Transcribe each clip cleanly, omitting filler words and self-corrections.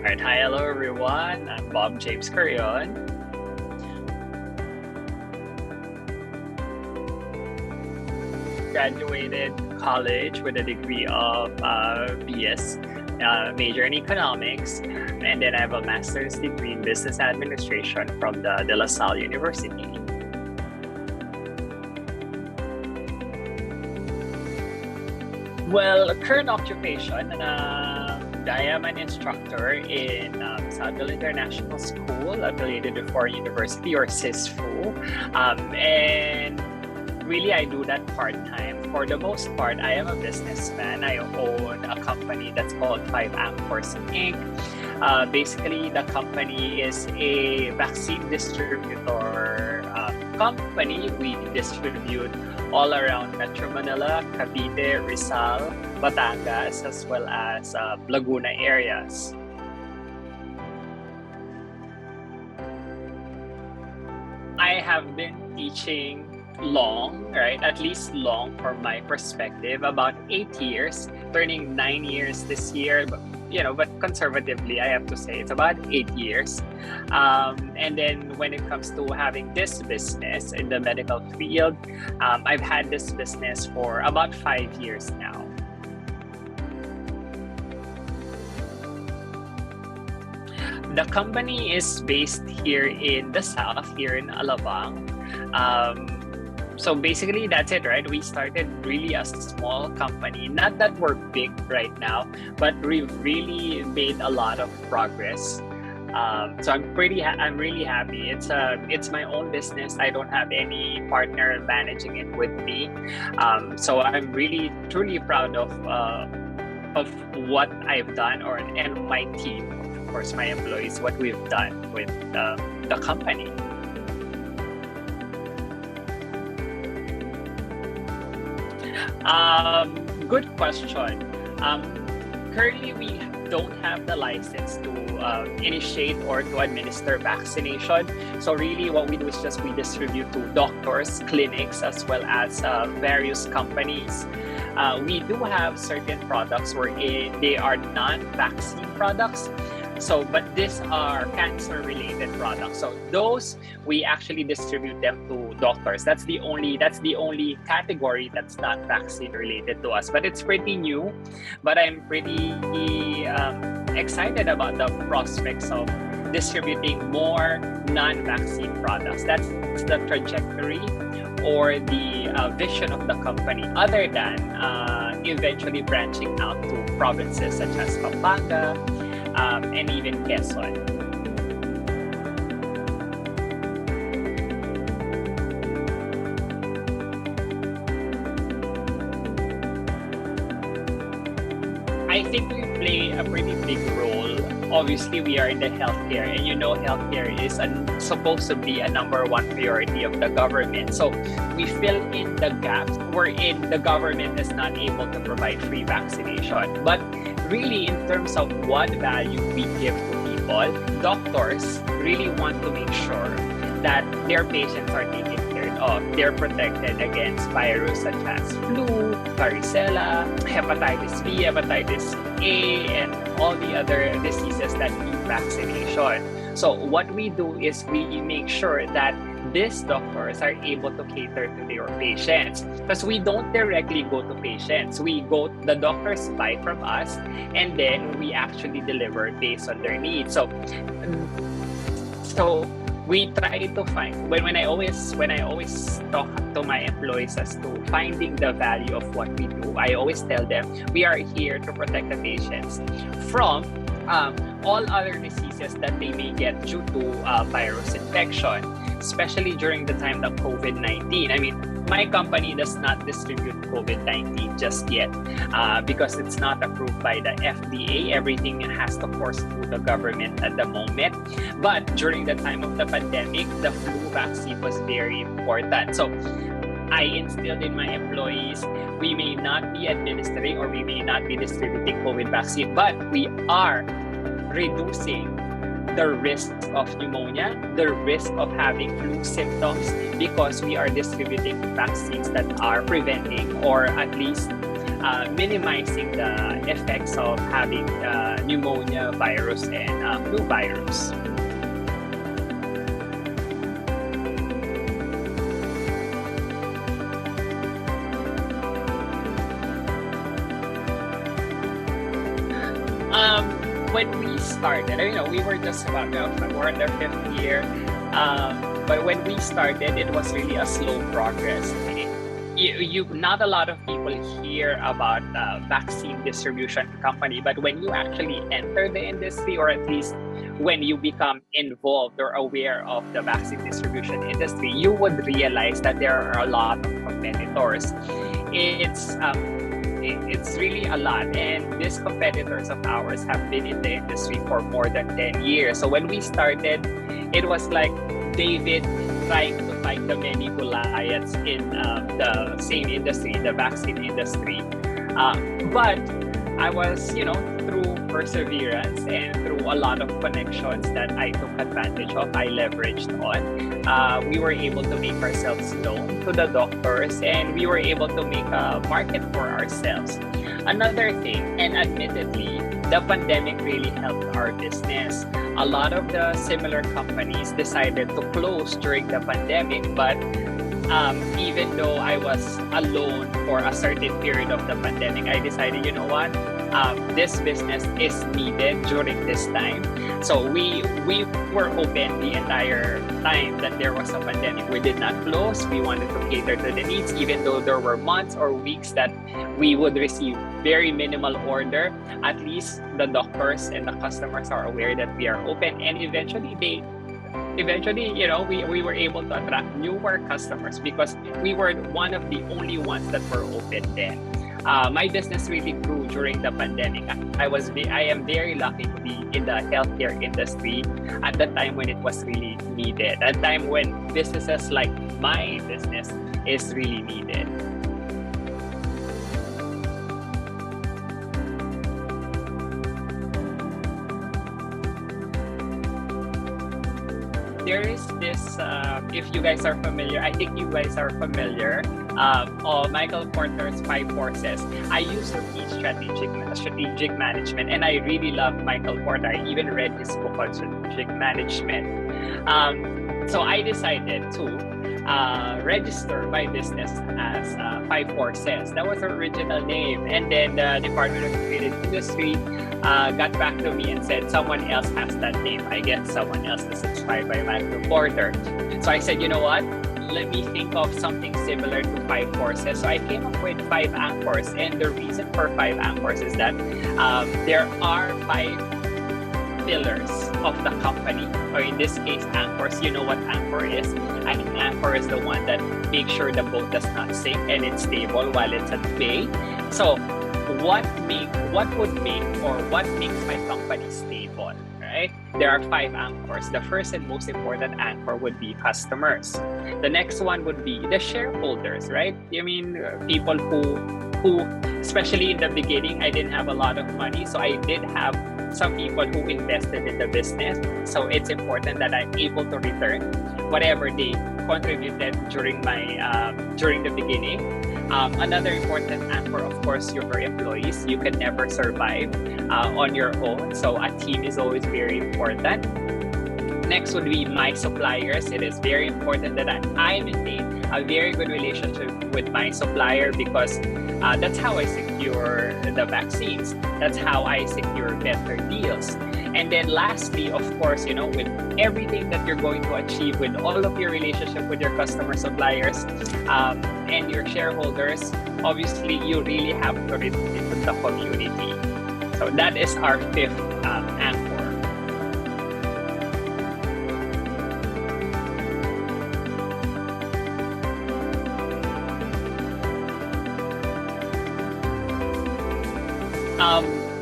Alright, hi, hello everyone. I'm Bob James Carreon. Graduated college with a degree of BS, major in economics, and then I have a master's degree in business administration from the De La Salle University. Well, current occupation, I am an instructor in Southville International School, affiliated with Foreign University, or SISFU, and really I do that part-time. For the most part, I am a businessman. I own a company that's called 5 Anchors Inc. Basically, the company is a vaccine distributor company. We distribute all around Metro Manila, Cavite, Rizal, Batangas, as well as Laguna areas. I have been teaching long, right? At least long from my perspective, about 8 years, turning 9 years this year. But conservatively, I have to say it's about 8 years. And then when it comes to having this business in the medical field, I've had this business for about 5 years now. The company is based here in the South, here in Alabang. So basically, that's it, right? We started really as a small company. Not that we're big right now, but we've really made a lot of progress. So I'm really happy. It's my own business. I don't have any partner managing it with me. So I'm really truly proud of what I've done, and my team, of course, my employees, what we've done with the company. Good question. Currently, we don't have the license to initiate or to administer vaccination. So really what we do is we distribute to doctors, clinics, as well as various companies. We do have certain products wherein they are non-vaccine products. But these are cancer-related products. So those we actually distribute them to doctors. That's the only category that's not vaccine-related to us. But it's pretty new. But I'm pretty excited about the prospects of distributing more non-vaccine products. That's the trajectory or the vision of the company, other than eventually branching out to provinces such as Pampanga, and even Quezon. I think we play a pretty big role. Obviously, we are in the healthcare, and healthcare is supposed to be a #1 priority of the government. So we fill in the gaps wherein the government is not able to provide free vaccination. But really, in terms of what value we give to people, doctors really want to make sure that their patients are taken care of. They're protected against viruses such as flu, varicella, hepatitis B, hepatitis A, and all the other diseases that need vaccination. So what we do is we make sure that these doctors are able to cater to their patients, because we don't directly go to patients. The doctors buy from us, and then we actually deliver based on their needs. So we try to find, when I always talk to my employees as to finding the value of what we do, I always tell them we are here to protect the patients from all other diseases that they may get due to virus infection, especially during the time of COVID-19. I mean, my company does not distribute COVID-19 just yet because it's not approved by the FDA. Everything has to course through the government at the moment. But during the time of the pandemic, the flu vaccine was very important. So I instilled in my employees, we may not be administering or we may not be distributing COVID vaccine, but we are reducing the risk of pneumonia, the risk of having flu symptoms, because we are distributing vaccines that are preventing or at least minimizing the effects of having pneumonia virus and flu virus. When we started, we were just about, we're in the 5th year. But when we started, it was really a slow progress. Not a lot of people hear about vaccine distribution company, but when you actually enter the industry, or at least when you become involved or aware of the vaccine distribution industry, you would realize that there are a lot of competitors. It's really a lot, and these competitors of ours have been in the industry for more than 10 years. So when we started, it was like David trying to fight the many Goliaths in the same industry, the vaccine industry. But I was, through perseverance and through a lot of connections that I took advantage of, I leveraged on, we were able to make ourselves known to the doctors, and we were able to make a market for ourselves. Another thing, and admittedly, the pandemic really helped our business. A lot of the similar companies decided to close during the pandemic, but even though I was alone for a certain period of the pandemic, I decided, you know what, this business is needed during this time. So we were open the entire time that there was a pandemic. We did not close. We wanted to cater to the needs, even though there were months or weeks that we would receive very minimal order. At least the doctors and the customers are aware that we are open, and eventually, we were able to attract newer customers because we were one of the only ones that were open then. My business really grew during the pandemic. I am very lucky to be in the healthcare industry at the time when it was really needed, at a time when businesses like my business is really needed. There is this, if you guys are familiar, I think you guys are familiar, of Michael Porter's 5 Forces. I used to teach strategic management, and I really love Michael Porter. I even read his book on strategic management. So I decided to register my business as 5 Forces. That was the original name. And then the Department of Creative Industry got back to me and said, someone else has that name. I guess someone else is inspired by Michael Porter. So I said, you know what? Let me think of something similar to 5 Forces. So I came up with 5 anchors. And the reason for 5 anchors is that there are 5 pillars of the company, or in this case, anchors. You know what anchor is? An anchor is the one that makes sure the boat does not sink and it's stable while it's at bay. So what makes my company stable, right? There are 5 anchors. The first and most important anchor would be customers. The next one would be the shareholders, right? I mean, people who, especially in the beginning, I didn't have a lot of money, so I did have some people who invested in the business. So it's important that I'm able to return whatever they contributed during the beginning. Another important anchor, of course, your employees. You can never survive on your own, so a team is always very important. Next would be my suppliers. It is very important that I maintain a very good relationship with my supplier, because that's how I secure the vaccines. That's how I secure better deals. And then lastly, of course, with everything that you're going to achieve with all of your relationship with your customer, suppliers, and your shareholders, obviously you really have to reach into the community. So that is our 5th anchor.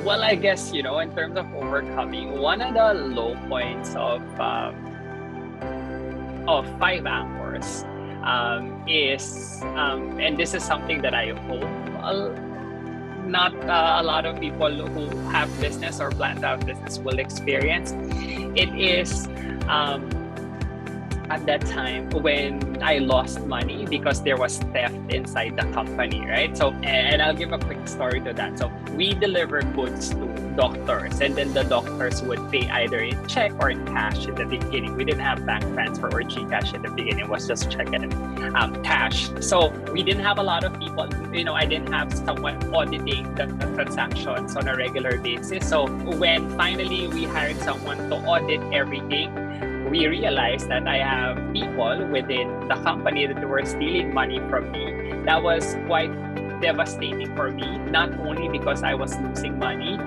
Well, I guess, in terms of overcoming, one of the low points of 5 anchors is, and this is something that I hope not a lot of people who have business or plan to have business will experience. It is at that time when I lost money because there was theft inside the company, right? So, and I'll give a quick story to that. So, we deliver goods to doctors, and then the doctors would pay either in check or in cash in the beginning. We didn't have bank transfer or GCash in the beginning, it was just check and cash. So, we didn't have a lot of people, I didn't have someone auditing the transactions on a regular basis. So, when finally we hired someone to audit everything, we realized that I have people within the company that were stealing money from me. That was quite devastating for me, not only because I was losing money,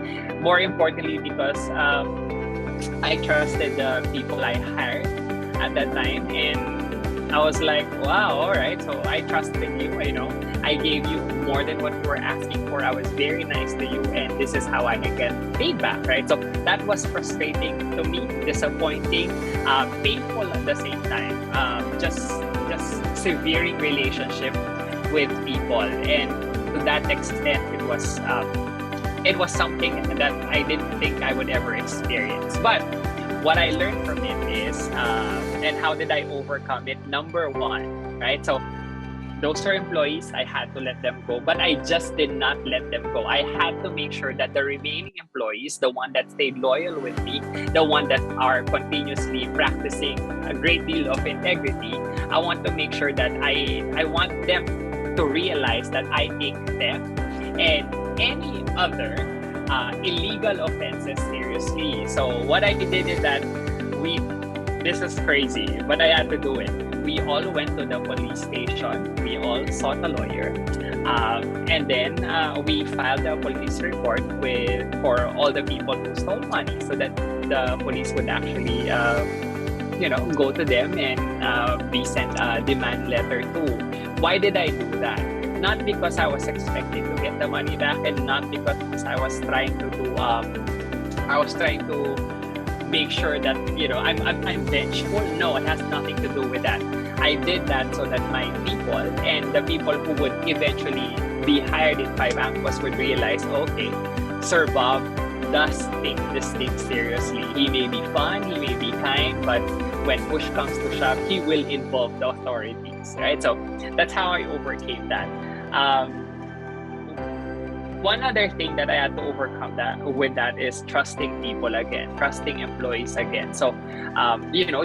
more importantly because I trusted the people I hired at that time, and I was like, wow, all right, so I trusted you, I gave you more than what you were asking for. I was very nice to you, and this is how I can get paid back, right? So that was frustrating to me, disappointing, painful at the same time, just severing relationship with people, and to that extent, it was something that I didn't think I would ever experience. But what I learned from it is, and how did I overcome it? Number one, right? So those were employees, I had to let them go, but I just did not let them go. I had to make sure that the remaining employees, the one that stayed loyal with me, the one that are continuously practicing a great deal of integrity, I want to make sure that I want them to realize that I take theft and any other illegal offenses seriously. So what I did is that this is crazy, but I had to do it. We all went to the police station. We all sought a lawyer, and then we filed a police report for all the people who stole money, so that the police would actually, go to them and be sent a demand letter too. Why did I do that? Not because I was expecting to get the money back, and not because I was trying to do. I was trying to make sure that I'm vengeful. No, it has nothing to do with that. I did that so that my people and the people who would eventually be hired in 5 Angkos would realize, okay, Sir Bob does take this thing seriously. He may be fun, he may be kind, but when push comes to shove, he will involve the authorities, right? So that's how I overcame that. One other thing that I had to overcome with that is trusting people again, trusting employees again. So,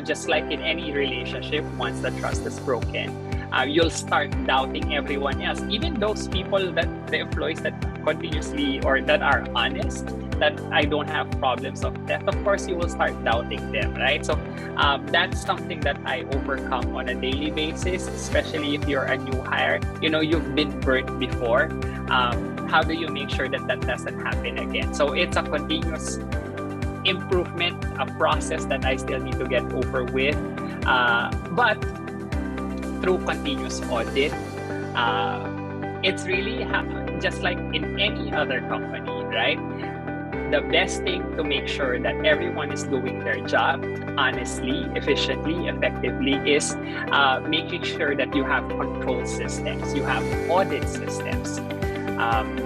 just like in any relationship, once the trust is broken, you'll start doubting everyone else, even those people the employees that continuously or that are honest, that I don't have problems of theft. Of course, you will start doubting them, right? So that's something that I overcome on a daily basis, especially if you're a new hire. You've been burnt before. How do you make sure that doesn't happen again? So it's a continuous improvement, a process that I still need to get over with. But through continuous audit, it's really just like in any other company, right? The best thing to make sure that everyone is doing their job honestly, efficiently, effectively is making sure that you have control systems, you have audit systems.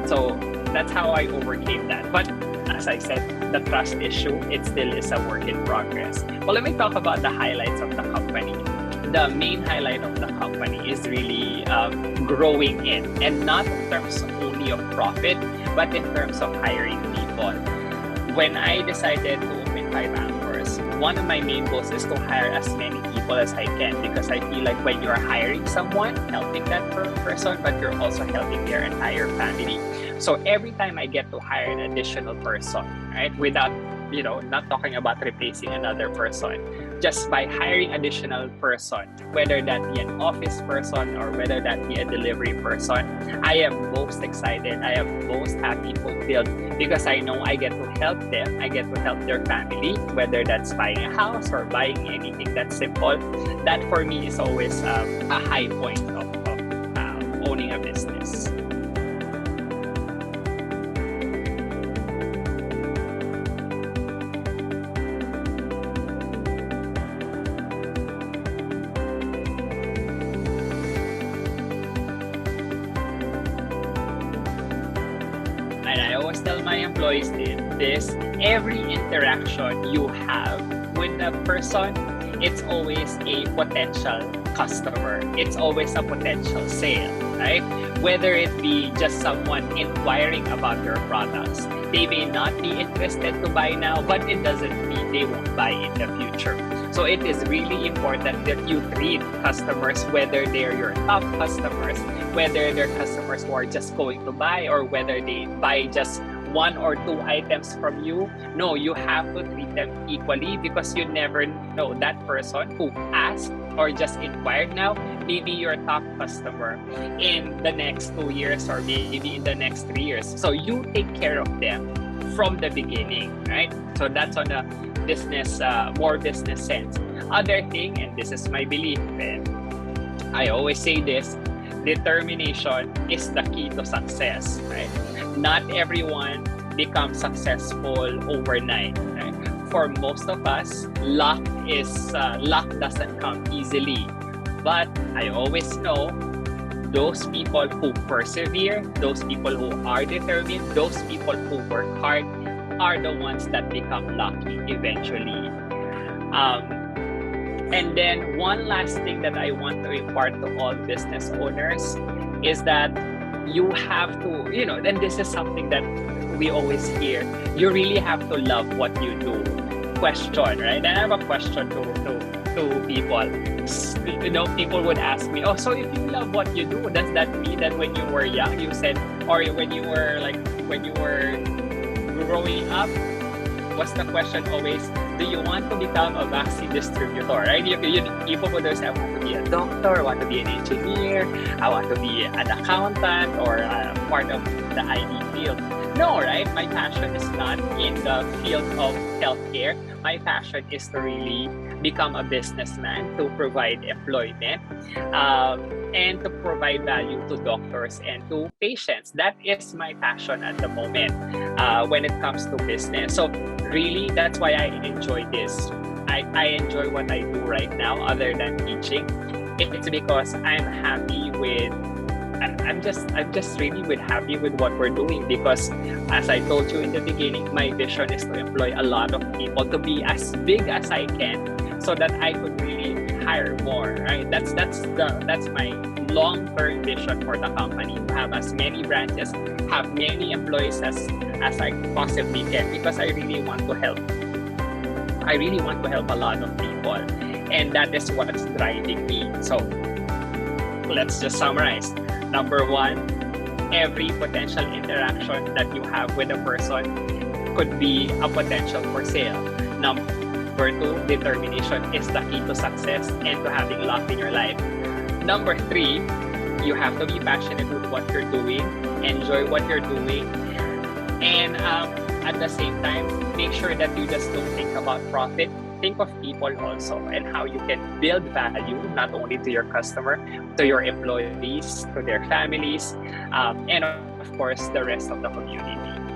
So that's how I overcame that. But as I said, the trust issue, it still is a work in progress. Well, let me talk about the highlights of the company. The main highlight of the company is really growing in, and not in terms only of profit, but in terms of hiring people. When I decided to open 5 Angkors, one of my main goals is to hire as many people as I can, because I feel like when you're hiring someone, helping that person, but you're also helping their entire family. So every time I get to hire an additional person, right, without, not talking about replacing another person, just by hiring additional person, whether that be an office person or whether that be a delivery person, I am most excited, I am most happy, fulfilled, because I know I get to help them, I get to help their family, whether that's buying a house or buying anything that's simple. That for me is always a high point of owning a business. And I always tell my employees this: every interaction you have with a person it's always a potential customer. It's always a potential sale, right? Whether it be just someone inquiring about your products. They may not be interested to buy now, but it doesn't mean they won't buy in the future. So it is really important that you treat customers, whether they're your top customers, whether they're customers who are just going to buy, or whether they buy just one or two items from you. No, you have to treat them equally, because you never know, that person who asked or just inquired now may be your top customer in the next 2 years, or maybe in the next 3 years. So you take care of them from the beginning, right? So that's on a business, more business sense. Other thing, and this is my belief, and I always say this, determination is the key to success, right? Not everyone becomes successful overnight, right? For most of us, luck doesn't come easily. But I always know those people who persevere, those people who are determined, those people who work hard are the ones that become lucky eventually. And then one last thing that I want to impart to all business owners is that you have to, and this is something that we always hear, you really have to love what you do. Question, right? And I have a question to people. People would ask me, oh, so if you love what you do, does that mean that when you were young, you said, or when you were growing up, was the question always, do you want to become a vaccine distributor, right? People would always say, I want to be a doctor, I want to be an engineer, I want to be an accountant, or part of the IT field. No, right? My passion is not in the field of healthcare. My passion is to really become a businessman, to provide employment, and to provide value to doctors and to patients. That is my passion at the moment when it comes to business. So really, that's why I enjoy this. I enjoy what I do right now, other than teaching. It's because I'm happy with. I'm just really happy with what we're doing, because as I told you in the beginning, my vision is to employ a lot of people, to be as big as I can, so that I could really hire more, right? That's my long-term vision for the company, to have as many branches, have many employees as I possibly can, because I really want to help a lot of people, and that is what's driving me. So let's just summarize. Number one, every potential interaction that you have with a person could be a potential for sale. Number two, determination is the key to success and to having luck in your life. Number three, you have to be passionate with what you're doing, enjoy what you're doing, and at the same time, make sure that you just don't think about profit. Think of people also, and how you can build value, not only to your customer, to your employees, to their families, and of course, the rest of the community.